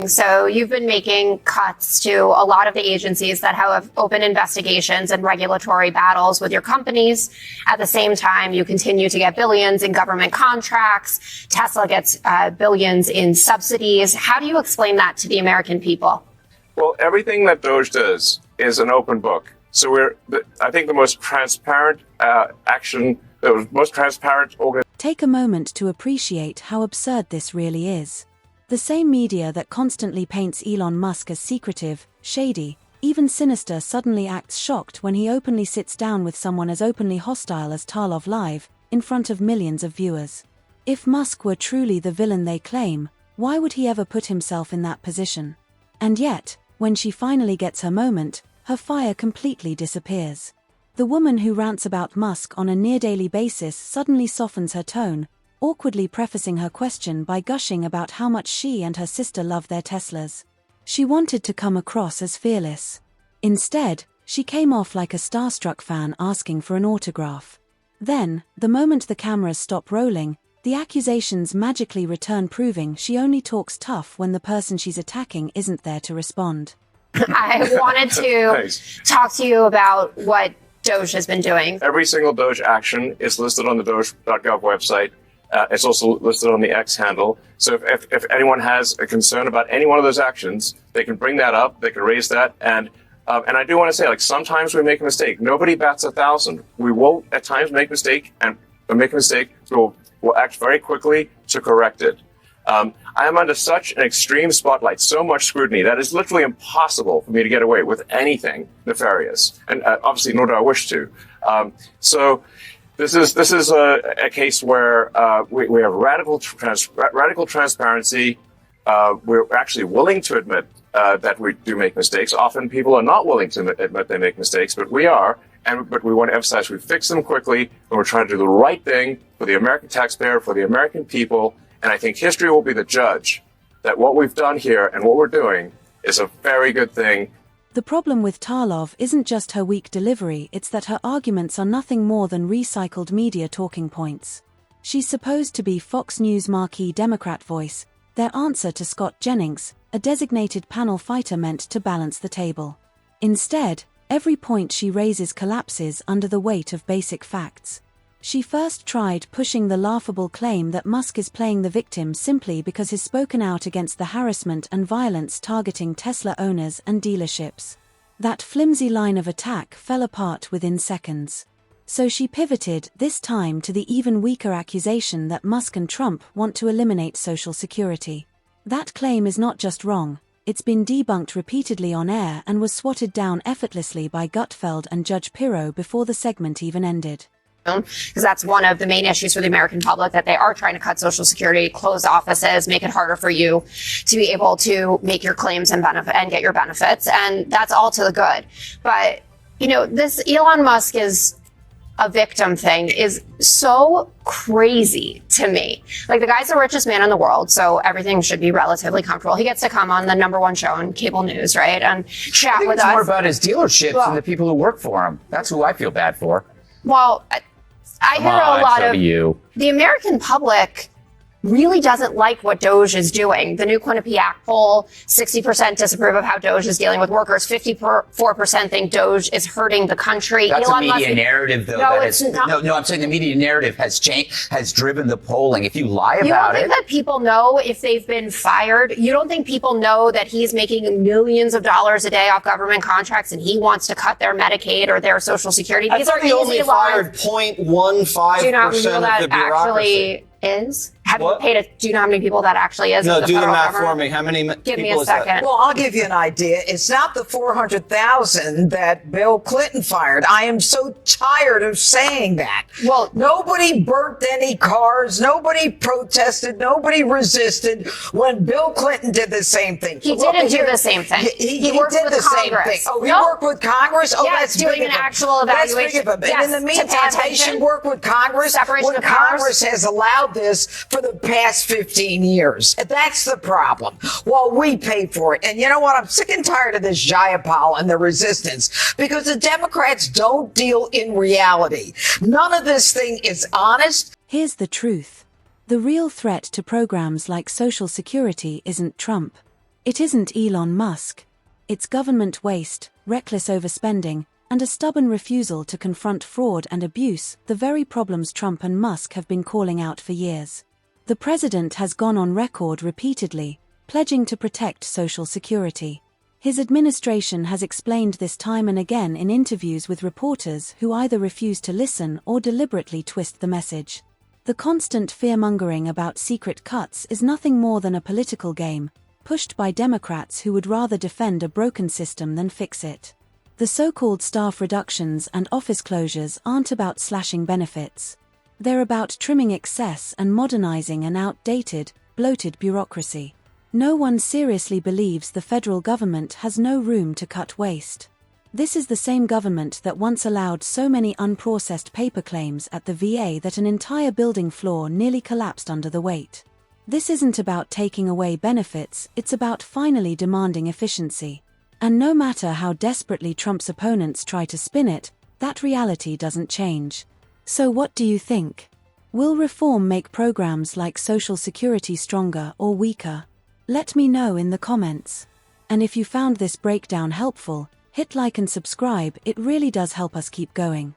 So you've been making cuts to a lot of the agencies that have open investigations and regulatory battles with your companies. At the same time, you continue to get billions in government contracts. Tesla gets billions in subsidies. How do you explain that to the American people? Well, everything that Doge does is an open book. So I think the most transparent action, the most transparent organization. Take a moment to appreciate how absurd this really is. The same media that constantly paints Elon Musk as secretive, shady, even sinister suddenly acts shocked when he openly sits down with someone as openly hostile as Tarlov live, in front of millions of viewers. If Musk were truly the villain they claim, why would he ever put himself in that position? And yet, when she finally gets her moment, her fire completely disappears. The woman who rants about Musk on a near-daily basis suddenly softens her tone, awkwardly prefacing her question by gushing about how much she and her sister love their Teslas. She wanted to come across as fearless. Instead, she came off like a starstruck fan asking for an autograph. Then, the moment the cameras stop rolling, the accusations magically return, proving she only talks tough when the person she's attacking isn't there to respond. I wanted to talk to you about what Doge has been doing. Every single Doge action is listed on the Doge.gov website. It's also listed on the X handle. So if anyone has a concern about any one of those actions, they can bring that up, they can raise that. And I do want to say, sometimes we make a mistake. Nobody bats 1,000. We will at times make a mistake, so we'll act very quickly to correct it. I am under such an extreme spotlight, so much scrutiny, that it's literally impossible for me to get away with anything nefarious. And obviously, nor do I wish to. So this is a case where we have radical transparency. We're actually willing to admit that we do make mistakes. Often people are not willing to admit they make mistakes, but we are. But we want to emphasize we fix them quickly, and we're trying to do the right thing for the American taxpayer, for the American people. And I think history will be the judge that what we've done here and what we're doing is a very good thing. The problem with Tarlov isn't just her weak delivery, it's that her arguments are nothing more than recycled media talking points. She's supposed to be Fox News marquee Democrat voice, their answer to Scott Jennings, a designated panel fighter meant to balance the table. Instead, every point she raises collapses under the weight of basic facts. She first tried pushing the laughable claim that Musk is playing the victim simply because he's spoken out against the harassment and violence targeting Tesla owners and dealerships. That flimsy line of attack fell apart within seconds. So she pivoted, this time to the even weaker accusation that Musk and Trump want to eliminate Social Security. That claim is not just wrong, it's been debunked repeatedly on air and was swatted down effortlessly by Gutfeld and Judge Pirro before the segment even ended. Because that's one of the main issues for the American public, that they are trying to cut Social Security, close offices, make it harder for you to be able to make your claims and get your benefits. And that's all to the good. But, this Elon Musk is a victim thing is so crazy to me. The guy's the richest man in the world, so everything should be relatively comfortable. He gets to come on the #1 show on cable news, right? And chat with us. It's more about his dealerships and the people who work for him. That's who I feel bad for. Well, I hear a lot of the American public really doesn't like what Doge is doing. The new Quinnipiac poll, 60% disapprove of how Doge is dealing with workers. 54% think Doge is hurting the country. That's a media narrative, though. No, it's not. No, I'm saying the media narrative has driven the polling. If you lie about it. You don't think that people know if they've been fired? You don't think people know that he's making millions of dollars a day off government contracts and he wants to cut their Medicaid or their Social Security? These are only fired 0.15% of the bureaucracy. Is? Do you know how many people that actually is? No, do the math for me. How many people is that? Give me a second. Well, I'll give you an idea. It's not the 400,000 that Bill Clinton fired. I am so tired of saying that. Well, nobody burnt any cars. Nobody protested. Nobody resisted when Bill Clinton did the same thing. He didn't do the same thing. He worked did with the Congress. Same thing. Oh, he worked with Congress? Oh, yes, that's doing big an actual evaluation. That's big of him. Yes, and in the meantime, they should work with Congress. Separation when of powers. Congress has allowed this for the past 15 years. That's the problem. Well, we pay for it. And you know what? I'm sick and tired of this Jayapal and the resistance because the Democrats don't deal in reality. None of this thing is honest. Here's the truth. The real threat to programs like Social Security isn't Trump. It isn't Elon Musk. It's government waste, reckless overspending, and a stubborn refusal to confront fraud and abuse, the very problems Trump and Musk have been calling out for years. The president has gone on record repeatedly, pledging to protect Social Security. His administration has explained this time and again in interviews with reporters who either refuse to listen or deliberately twist the message. The constant fear-mongering about secret cuts is nothing more than a political game, pushed by Democrats who would rather defend a broken system than fix it. The so-called staff reductions and office closures aren't about slashing benefits. They're about trimming excess and modernizing an outdated, bloated bureaucracy. No one seriously believes the federal government has no room to cut waste. This is the same government that once allowed so many unprocessed paper claims at the VA that an entire building floor nearly collapsed under the weight. This isn't about taking away benefits, it's about finally demanding efficiency. And no matter how desperately Trump's opponents try to spin it, that reality doesn't change. So what do you think? Will reform make programs like Social Security stronger or weaker? Let me know in the comments. And if you found this breakdown helpful, hit like and subscribe, it really does help us keep going.